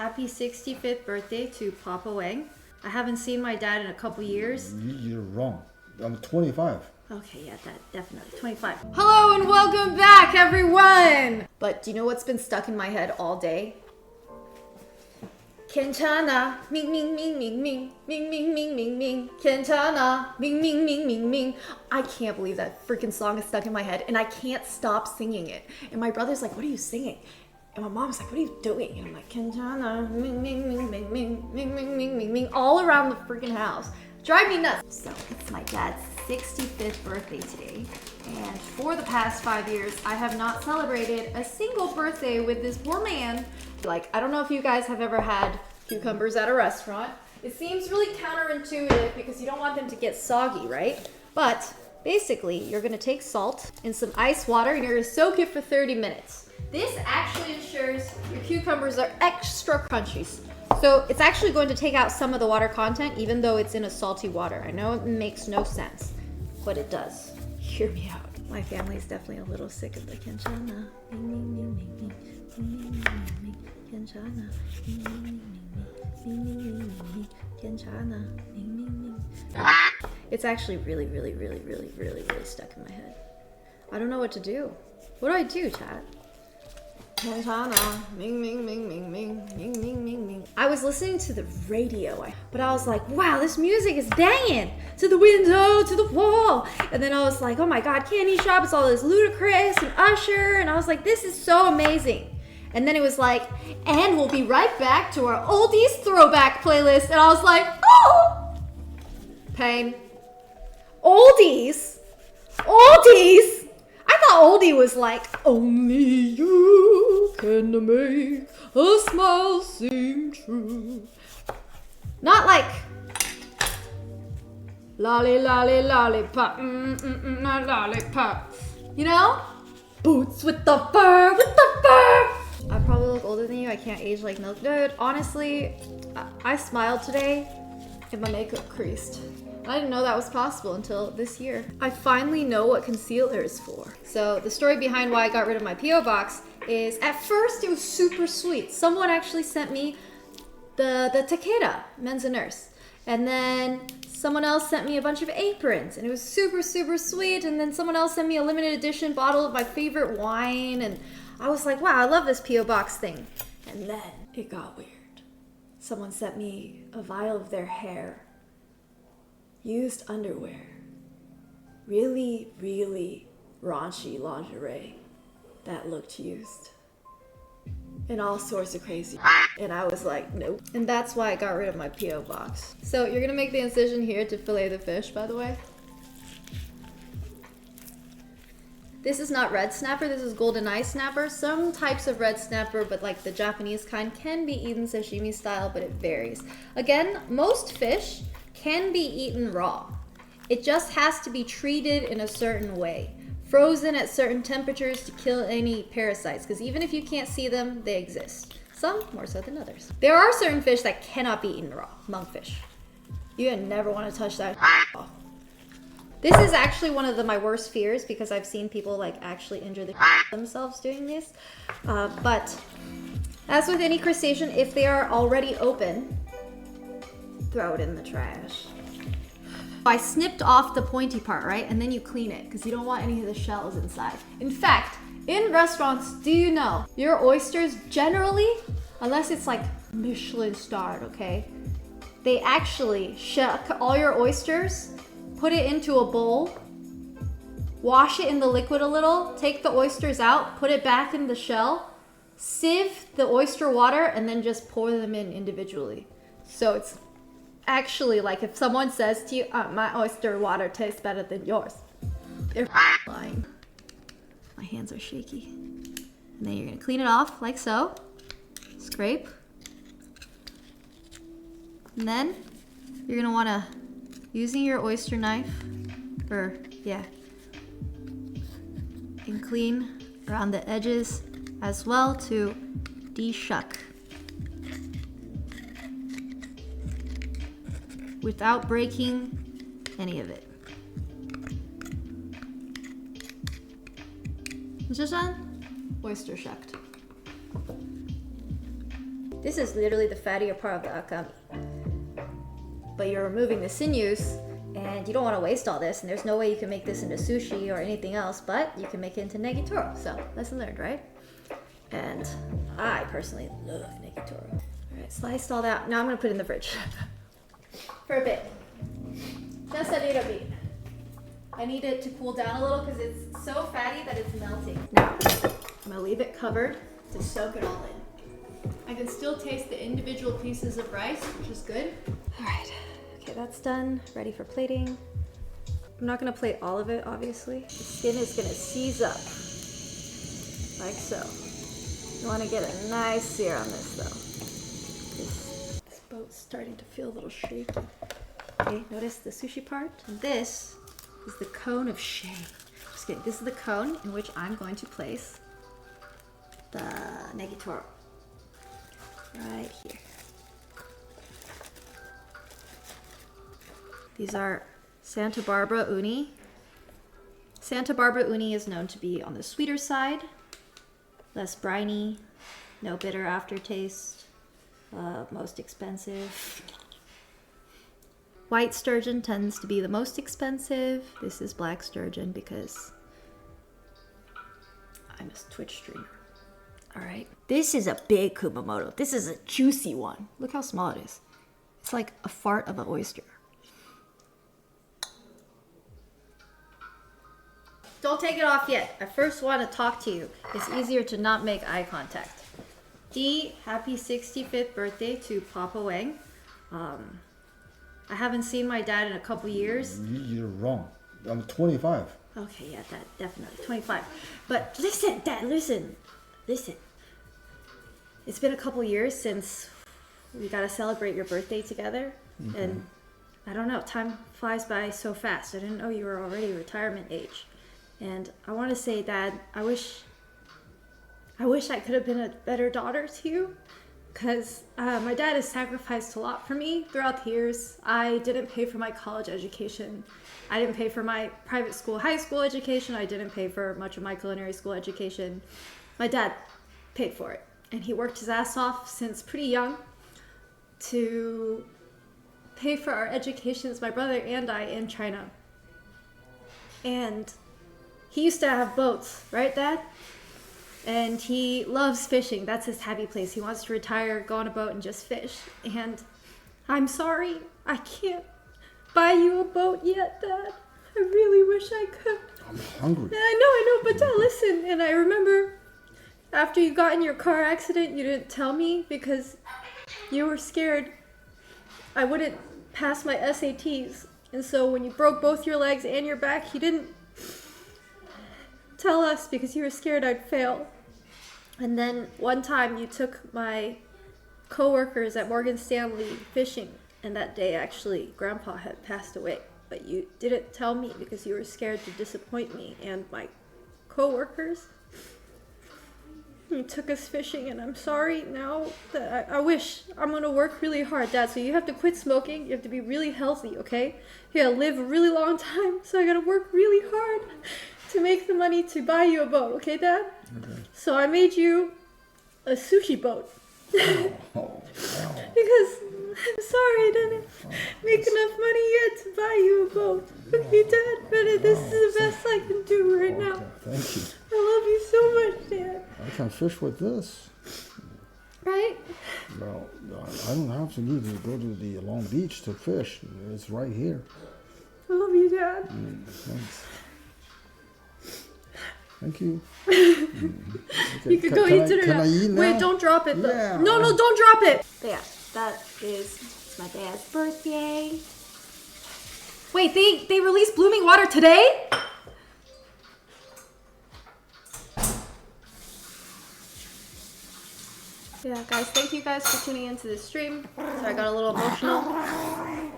Happy 65th birthday to Papa Wang. I haven't seen my dad in a couple years. You're wrong. I'm 25. Okay, yeah, that definitely 25. Hello and welcome back, everyone! But do you know what's been stuck in my head all day? 괜찮아, ming ming ming ming ming ming ming ming ming ming 괜찮아, ming ming ming ming ming. I can't believe that freaking song is stuck in my head and I can't stop singing it. And my brother's like, "What are you singing?" And my mom's like, "What are you doing?" And I'm like, 괜찮아, ming ming ming ming ming ming ming ming ming ming, all around the freaking house. Drive me nuts. So it's my dad's 65th birthday today. And for the past 5 years, I have not celebrated a single birthday with this poor man. Like, I don't know if you guys have ever had cucumbers at a restaurant. It seems really counterintuitive because you don't want them to get soggy, right? But basically, you're gonna take salt and some ice water and you're gonna soak it for 30 minutes. This actually ensures your cucumbers are extra crunchy. So it's actually going to take out some of the water content even though it's in a salty water. I know it makes no sense, but it does. Hear me out. My family's definitely a little sick of the 괜찮아. 괜찮아. It's actually really stuck in my head. I don't know what to do. What do I do, chat? I was listening to the radio, but I was like, wow, this music is banging to the window, to the wall. And then I was like, oh my God, Candy Shop, it's all this Ludacris and Usher. And I was like, this is so amazing. And then it was like, and we'll be right back to our oldies throwback playlist. And I was like, oh, pain. Oldies? Oldies? I thought oldie was like, only you can make a smile seem true. Not like, lolly, lolly, lollipop, lollipop. You know? Boots with the fur, with the fur. I probably look older than you. I can't age like milk. Dude, honestly, I smiled today and my makeup creased. I didn't know that was possible until this year. I finally know what concealer is for. So the story behind why I got rid of my P.O. box is at first it was super sweet. Someone actually sent me the Takeda Men's and Nurse. And then someone else sent me a bunch of aprons and it was super sweet. And then someone else sent me a limited edition bottle of my favorite wine. And I was like, wow, I love this P.O. box thing. And then it got weird. Someone sent me a vial of their hair. Used underwear, really raunchy lingerie that looked used, and all sorts of crazy. And I was like, nope. And that's why I got rid of my P.O. box. So you're gonna make the incision here to fillet the fish, by the way. This is not red snapper, this is golden eye snapper. Some types of red snapper, but like the Japanese kind, can be eaten sashimi style, but it varies. Again, most fish can be eaten raw. It just has to be treated in a certain way. Frozen at certain temperatures to kill any parasites, because even if you can't see them, they exist. Some more so than others. There are certain fish that cannot be eaten raw. Monkfish. You never want to touch that raw. This is actually one of my worst fears because I've seen people like actually injure themselves doing this. But as with any crustacean, if they are already open, throw it in the trash. I snipped off the pointy part, right? And then you clean it because you don't want any of the shells inside. In fact, in restaurants, do you know, your oysters generally, unless it's like Michelin starred, okay? They actually shuck all your oysters, put it into a bowl, wash it in the liquid a little, take the oysters out, put it back in the shell, sieve the oyster water, and then just pour them in individually. So it's actually like if someone says to you, my oyster water tastes better than yours, they're lying. My hands are shaky. And then you're gonna clean it off like so. Scrape. And then you're gonna wanna, using your oyster knife, and clean around the edges as well to de-shuck. Without breaking any of it. 짜잔! Oyster shucked. This is literally the fattier part of the akami. But you're removing the sinews, and you don't want to waste all this, and there's no way you can make this into sushi or anything else, but you can make it into negitoro. So, lesson learned, right? And I personally love negitoro. Alright, sliced all that. Now I'm going to put it in the fridge. For a bit. Just a little bit. I need it to cool down a little because it's so fatty that it's melting. Now, I'm going to leave it covered to soak it all in. I can still taste the individual pieces of rice, which is good. Alright, okay, that's done. Ready for plating. I'm not going to plate all of it, obviously. The skin is going to seize up, like so. You want to get a nice sear on this, though. This boat's starting to feel a little shaky. Okay, notice the sushi part. And this is the cone of shame. Just kidding. This is the cone in which I'm going to place the negitoro. Right here. These are Santa Barbara uni. Santa Barbara uni is known to be on the sweeter side, less briny, no bitter aftertaste, most expensive. White sturgeon tends to be the most expensive. This is black sturgeon because I'm a Twitch streamer. All right. This is a big Kumamoto. This is a juicy one. Look how small it is. It's like a fart of an oyster. Don't take it off yet. I first want to talk to you. It's easier to not make eye contact. D, happy 65th birthday to Papa Wang. I haven't seen my dad in a couple years. You're wrong. I'm 25. Okay, yeah, that definitely 25. But listen, Dad, listen. It's been a couple years since we got to celebrate your birthday together, and I don't know, time flies by so fast. I didn't know you were already retirement age, and I want to say, Dad, I wish I could have been a better daughter to you. Because my dad has sacrificed a lot for me throughout the years. I didn't pay for my college education. I didn't pay for my private school, high school education. I didn't pay for much of my culinary school education. My dad paid for it. And he worked his ass off since pretty young to pay for our educations, my brother and I, in China. And he used to have boats, right, Dad? And he loves fishing. That's his happy place. He wants to retire, go on a boat, and just fish. And I'm sorry, I can't buy you a boat yet, Dad. I really wish I could. I'm hungry. I know, but Dad, listen. And I remember after you got in your car accident, you didn't tell me because you were scared I wouldn't pass my SATs. And so when you broke both your legs and your back, you didn't tell us because you were scared I'd fail. And then one time you took my co-workers at Morgan Stanley fishing, and that day actually Grandpa had passed away, but you didn't tell me because you were scared to disappoint me and my co-workers. You took us fishing, and I'm sorry now that I wish. I'm gonna work really hard, Dad, so you have to quit smoking. You have to be really healthy, okay? You gotta live a really long time, so I gotta work really hard to make the money to buy you a boat, okay, Dad? Okay. So I made you a sushi boat. Because I'm sorry I didn't make enough money yet to buy you a boat. Okay, Dad, but this is the best I can do right now. Thank you. I love you so much, Dad. I can fish with this. Right? Well, I don't have to need to go to the Long Beach to fish. It's right here. I love you, Dad. Thanks. Thank you. Okay. You could go eat dinner now. I eat now. Wait, don't drop it though. Yeah. No, don't drop it. But yeah, that is my dad's birthday. Wait, they released Blooming Water today? Yeah, guys, thank you guys for tuning into this stream. Sorry, I got a little emotional.